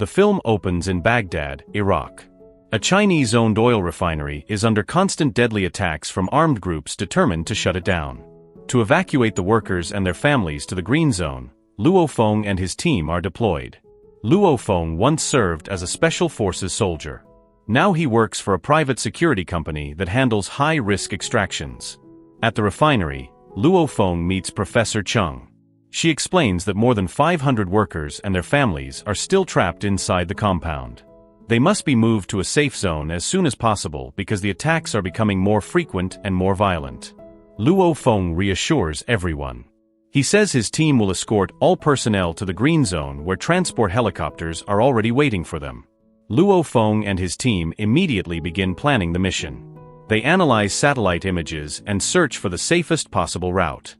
The film opens in Baghdad, Iraq. A Chinese-owned oil refinery is under constant deadly attacks from armed groups determined to shut it down. To evacuate the workers and their families to the green zone, Luo Feng and his team are deployed. Luo Feng once served as a special forces soldier. Now he works for a private security company that handles high-risk extractions. At the refinery, Luo Feng meets Professor Chung. She explains that more than 500 workers and their families are still trapped inside the compound. They must be moved to a safe zone as soon as possible because the attacks are becoming more frequent and more violent. Luo Feng reassures everyone. He says his team will escort all personnel to the green zone where transport helicopters are already waiting for them. Luo Feng and his team immediately begin planning the mission. They analyze satellite images and search for the safest possible route.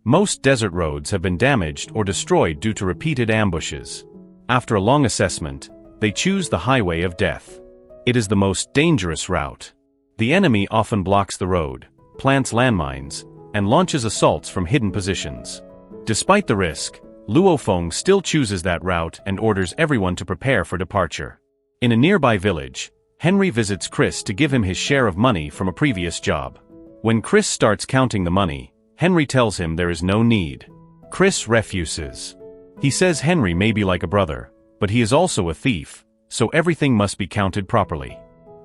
Most desert roads have been damaged or destroyed due to repeated ambushes. After a long assessment, they choose the highway of death. It is the most dangerous route. The enemy often blocks the road, plants landmines, and launches assaults from hidden positions. Despite the risk, Luo Feng still chooses that route and orders everyone to prepare for departure. In a nearby village, Henry visits Chris to give him his share of money from a previous job. When Chris starts counting the money, Henry tells him there is no need. Chris refuses. He says Henry may be like a brother, but he is also a thief, so everything must be counted properly.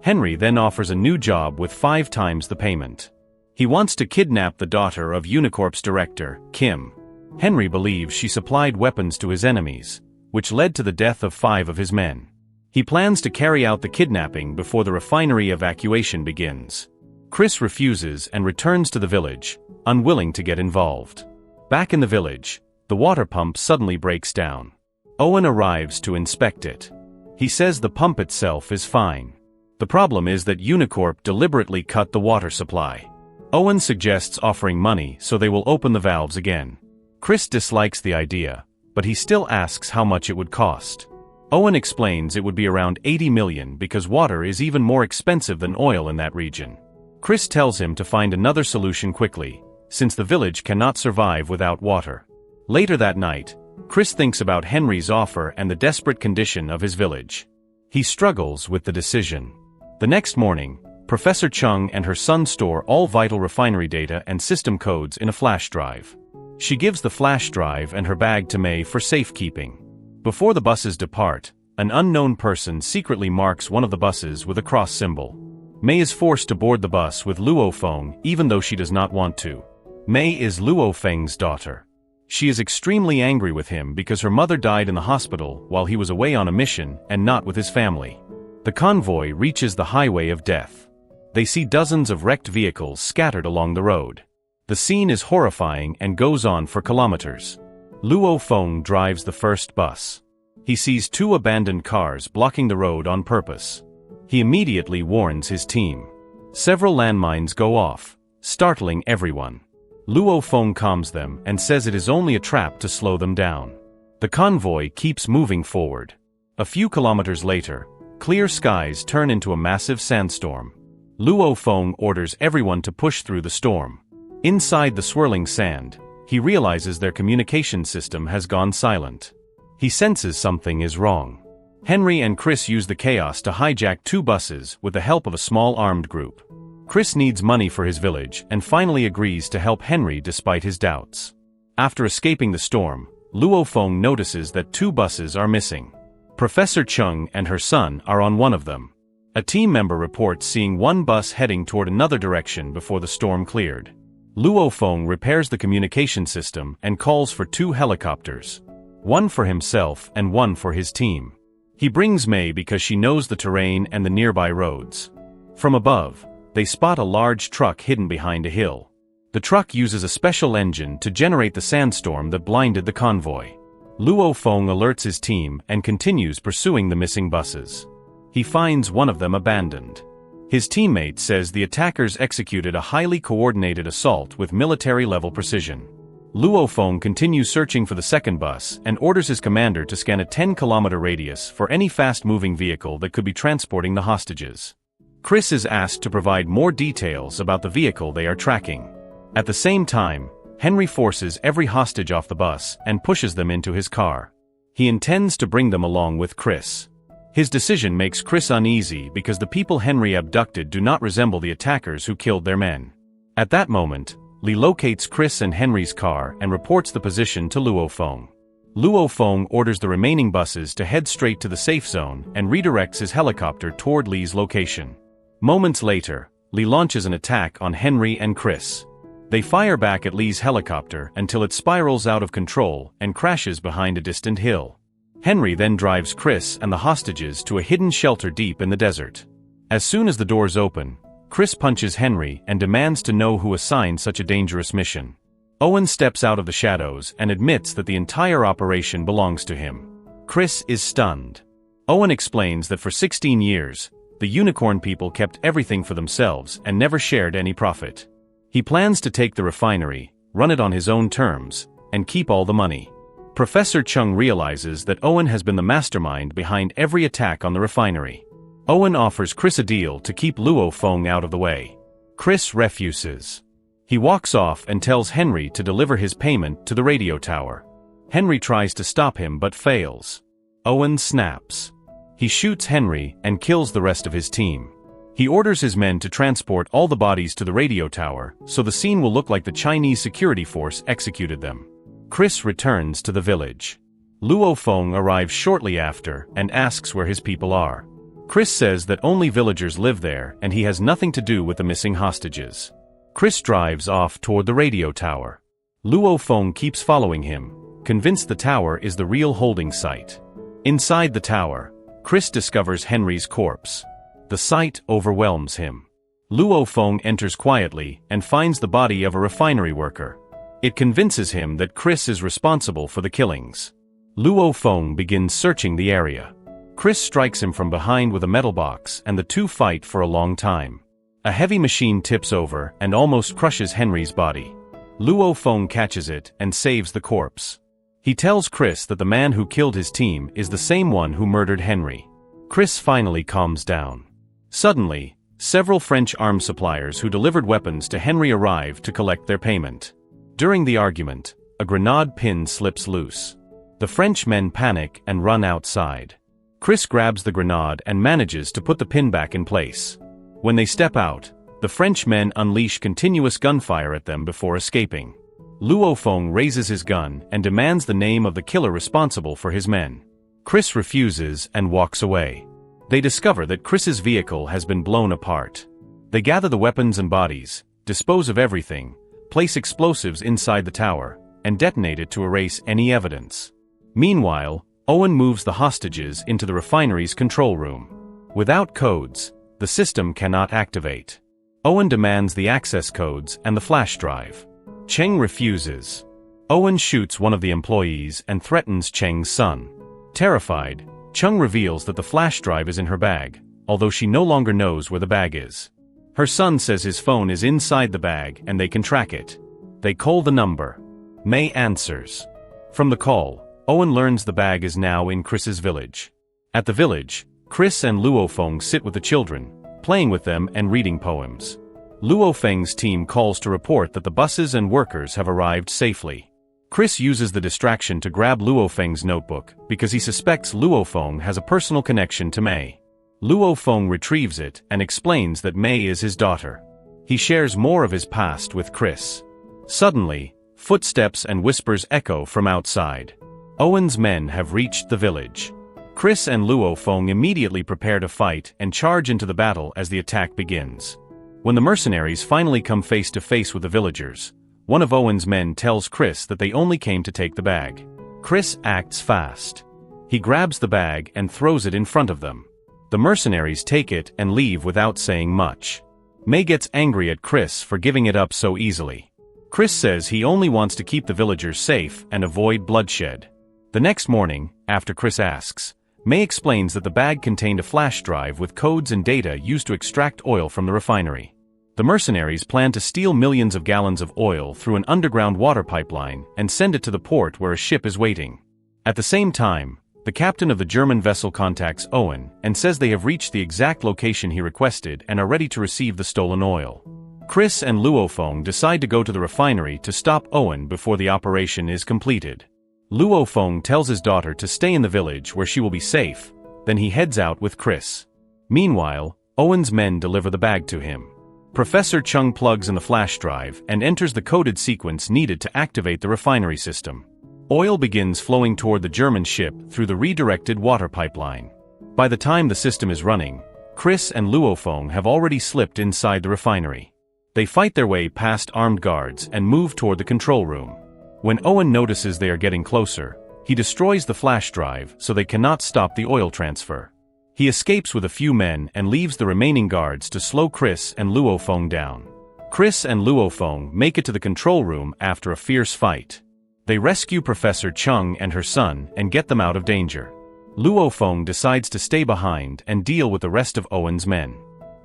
Henry then offers a new job with 5 times the payment. He wants to kidnap the daughter of Unicorp's director, Kim. Henry believes she supplied weapons to his enemies, which led to the death of 5 of his men. He plans to carry out the kidnapping before the refinery evacuation begins. Chris refuses and returns to the village, unwilling to get involved. Back in the village, the water pump suddenly breaks down. Owen arrives to inspect it. He says the pump itself is fine. The problem is that Unicorp deliberately cut the water supply. Owen suggests offering money so they will open the valves again. Chris dislikes the idea, but he still asks how much it would cost. Owen explains it would be around 80 million because water is even more expensive than oil in that region. Chris tells him to find another solution quickly, since the village cannot survive without water. Later that night, Chris thinks about Henry's offer and the desperate condition of his village. He struggles with the decision. The next morning, Professor Chung and her son store all vital refinery data and system codes in a flash drive. She gives the flash drive and her bag to May for safekeeping. Before the buses depart, an unknown person secretly marks one of the buses with a cross symbol. May is forced to board the bus with Luo Feng even though she does not want to. May is Luo Feng's daughter. She is extremely angry with him because her mother died in the hospital while he was away on a mission and not with his family. The convoy reaches the highway of death. They see dozens of wrecked vehicles scattered along the road. The scene is horrifying and goes on for kilometers. Luo Feng drives the first bus. He sees 2 abandoned cars blocking the road on purpose. He immediately warns his team. Several landmines go off, startling everyone. Luo Feng calms them and says it is only a trap to slow them down. The convoy keeps moving forward. A few kilometers later, clear skies turn into a massive sandstorm. Luo Feng orders everyone to push through the storm. Inside the swirling sand, he realizes their communication system has gone silent. He senses something is wrong. Henry and Chris use the chaos to hijack 2 buses with the help of a small armed group. Chris needs money for his village and finally agrees to help Henry despite his doubts. After escaping the storm, Luo Feng notices that 2 buses are missing. Professor Chung and her son are on one of them. A team member reports seeing one bus heading toward another direction before the storm cleared. Luo Feng repairs the communication system and calls for 2 helicopters. One for himself and one for his team. He brings May because she knows the terrain and the nearby roads. From above, they spot a large truck hidden behind a hill. The truck uses a special engine to generate the sandstorm that blinded the convoy. Luo Feng alerts his team and continues pursuing the missing buses. He finds one of them abandoned. His teammate says the attackers executed a highly coordinated assault with military-level precision. Luo Feng continues searching for the second bus and orders his commander to scan a 10-kilometer radius for any fast-moving vehicle that could be transporting the hostages. Chris is asked to provide more details about the vehicle they are tracking. At the same time, Henry forces every hostage off the bus and pushes them into his car. He intends to bring them along with Chris. His decision makes Chris uneasy because the people Henry abducted do not resemble the attackers who killed their men. At that moment, Li locates Chris and Henry's car and reports the position to Luo Feng. Luo Feng orders the remaining buses to head straight to the safe zone and redirects his helicopter toward Li's location. Moments later, Li launches an attack on Henry and Chris. They fire back at Li's helicopter until it spirals out of control and crashes behind a distant hill. Henry then drives Chris and the hostages to a hidden shelter deep in the desert. As soon as the doors open, Chris punches Henry and demands to know who assigned such a dangerous mission. Owen steps out of the shadows and admits that the entire operation belongs to him. Chris is stunned. Owen explains that for 16 years, the unicorn people kept everything for themselves and never shared any profit. He plans to take the refinery, run it on his own terms, and keep all the money. Professor Chung realizes that Owen has been the mastermind behind every attack on the refinery. Owen offers Chris a deal to keep Luo Feng out of the way. Chris refuses. He walks off and tells Henry to deliver his payment to the radio tower. Henry tries to stop him but fails. Owen snaps. He shoots Henry and kills the rest of his team. He orders his men to transport all the bodies to the radio tower so the scene will look like the Chinese security force executed them. Chris returns to the village. Luo Feng arrives shortly after and asks where his people are. Chris says that only villagers live there and he has nothing to do with the missing hostages. Chris drives off toward the radio tower. Luo Feng keeps following him, convinced the tower is the real holding site. Inside the tower, Chris discovers Henry's corpse. The sight overwhelms him. Luo Feng enters quietly and finds the body of a refinery worker. It convinces him that Chris is responsible for the killings. Luo Feng begins searching the area. Chris strikes him from behind with a metal box and the two fight for a long time. A heavy machine tips over and almost crushes Henry's body. Luo Feng catches it and saves the corpse. He tells Chris that the man who killed his team is the same one who murdered Henry. Chris finally calms down. Suddenly, several French arms suppliers who delivered weapons to Henry arrive to collect their payment. During the argument, a grenade pin slips loose. The French men panic and run outside. Chris grabs the grenade and manages to put the pin back in place. When they step out, the French men unleash continuous gunfire at them before escaping. Luo Feng raises his gun and demands the name of the killer responsible for his men. Chris refuses and walks away. They discover that Chris's vehicle has been blown apart. They gather the weapons and bodies, dispose of everything, place explosives inside the tower, and detonate it to erase any evidence. Meanwhile, Owen moves the hostages into the refinery's control room. Without codes, the system cannot activate. Owen demands the access codes and the flash drive. Cheng refuses. Owen shoots one of the employees and threatens Cheng's son. Terrified, Chung reveals that the flash drive is in her bag, although she no longer knows where the bag is. Her son says his phone is inside the bag and they can track it. They call the number. May answers. From the call, Owen learns the bag is now in Chris's village. At the village, Chris and Luo Feng sit with the children, playing with them and reading poems. Luo Feng's team calls to report that the buses and workers have arrived safely. Chris uses the distraction to grab Luo Feng's notebook because he suspects Luo Feng has a personal connection to May. Luo Feng retrieves it and explains that May is his daughter. He shares more of his past with Chris. Suddenly, footsteps and whispers echo from outside. Owen's men have reached the village. Chris and Luo Feng immediately prepare to fight and charge into the battle as the attack begins. When the mercenaries finally come face to face with the villagers, one of Owen's men tells Chris that they only came to take the bag. Chris acts fast. He grabs the bag and throws it in front of them. The mercenaries take it and leave without saying much. May gets angry at Chris for giving it up so easily. Chris says he only wants to keep the villagers safe and avoid bloodshed. The next morning, after Chris asks, May explains that the bag contained a flash drive with codes and data used to extract oil from the refinery. The mercenaries plan to steal millions of gallons of oil through an underground water pipeline and send it to the port where a ship is waiting. At the same time, the captain of the German vessel contacts Owen and says they have reached the exact location he requested and are ready to receive the stolen oil. Chris and Luo Feng decide to go to the refinery to stop Owen before the operation is completed. Luo Feng tells his daughter to stay in the village where she will be safe, Then he heads out with Chris. Meanwhile, Owen's men deliver the bag to him. Professor Chung plugs in the flash drive and enters the coded sequence needed to activate the refinery system. Oil begins flowing toward the German ship through the redirected water pipeline. By the time the system is running, Chris and Luofeng have already slipped inside the refinery. They fight their way past armed guards and move toward the control room. When Owen notices they are getting closer, he destroys the flash drive so they cannot stop the oil transfer. He escapes with a few men and leaves the remaining guards to slow Chris and Luofeng down. Chris and Luofeng make it to the control room after a fierce fight. They rescue Professor Chung and her son and get them out of danger. Luofeng decides to stay behind and deal with the rest of Owen's men.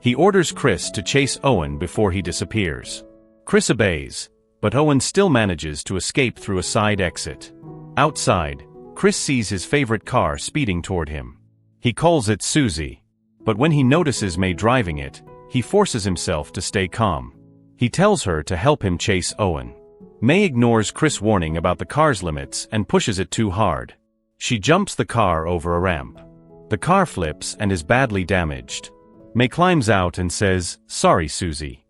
He orders Chris to chase Owen before he disappears. Chris obeys, but Owen still manages to escape through a side exit. Outside, Chris sees his favorite car speeding toward him. He calls it Susie, but when he notices May driving it, he forces himself to stay calm. He tells her to help him chase Owen. May ignores Chris' warning about the car's limits and pushes it too hard. She jumps the car over a ramp. The car flips and is badly damaged. May climbs out and says, "Sorry, Susie."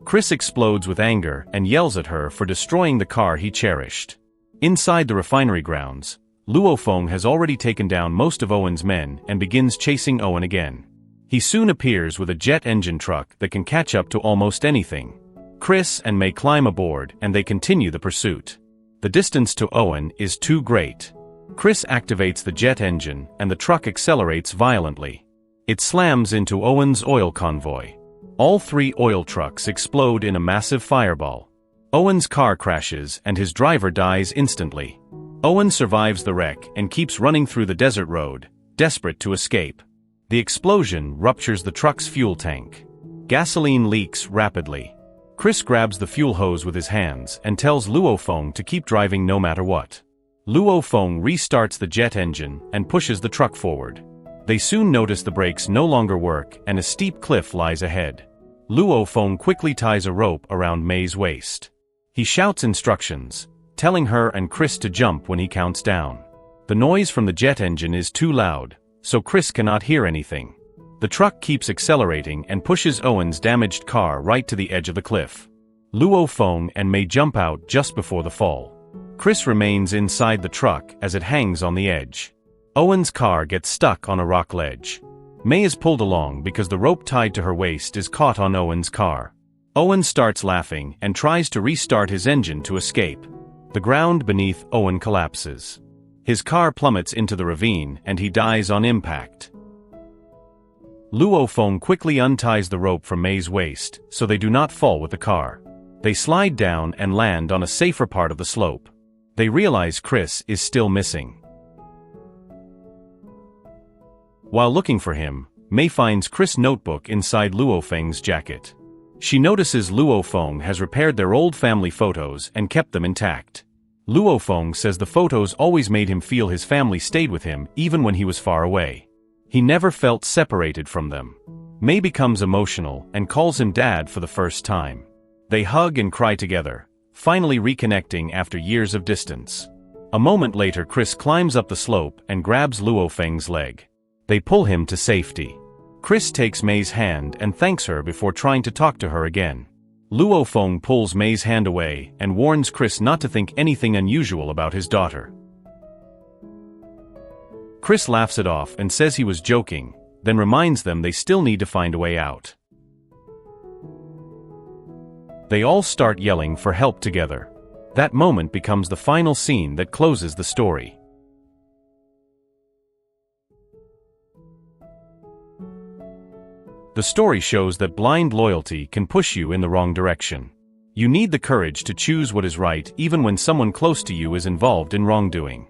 Chris explodes with anger and yells at her for destroying the car he cherished. Inside the refinery grounds, Luofeng has already taken down most of Owen's men and begins chasing Owen again. He soon appears with a jet engine truck that can catch up to almost anything. Chris and May climb aboard and they continue the pursuit. The distance to Owen is too great. Chris activates the jet engine and the truck accelerates violently. It slams into Owen's oil convoy. All three oil trucks explode in a massive fireball. Owen's car crashes and his driver dies instantly. Owen survives the wreck and keeps running through the desert road, desperate to escape. The explosion ruptures the truck's fuel tank. Gasoline leaks rapidly. Chris grabs the fuel hose with his hands and tells Luofeng to keep driving no matter what. Luofeng restarts the jet engine and pushes the truck forward. They soon notice the brakes no longer work and a steep cliff lies ahead. Luofeng quickly ties a rope around May's waist. He shouts instructions, telling her and Chris to jump when he counts down. The noise from the jet engine is too loud, so Chris cannot hear anything. The truck keeps accelerating and pushes Owen's damaged car right to the edge of the cliff. Luofeng and May jump out just before the fall. Chris remains inside the truck as it hangs on the edge. Owen's car gets stuck on a rock ledge. May is pulled along because the rope tied to her waist is caught on Owen's car. Owen starts laughing and tries to restart his engine to escape. The ground beneath Owen collapses. His car plummets into the ravine and he dies on impact. Luofeng quickly unties the rope from May's waist so they do not fall with the car. They slide down and land on a safer part of the slope. They realize Chris is still missing. While looking for him, May finds Chris' notebook inside Luofeng's jacket. She notices Luofeng has repaired their old family photos and kept them intact. Luofeng says the photos always made him feel his family stayed with him even when he was far away. He never felt separated from them. May becomes emotional and calls him Dad for the first time. They hug and cry together, finally reconnecting after years of distance. A moment later, Chris climbs up the slope and grabs Luofeng's leg. They pull him to safety. Chris takes May's hand and thanks her before trying to talk to her again. Luofeng pulls May's hand away and warns Chris not to think anything unusual about his daughter. Chris laughs it off and says he was joking, then reminds them they still need to find a way out. They all start yelling for help together. That moment becomes the final scene that closes the story. The story shows that blind loyalty can push you in the wrong direction. You need the courage to choose what is right even when someone close to you is involved in wrongdoing.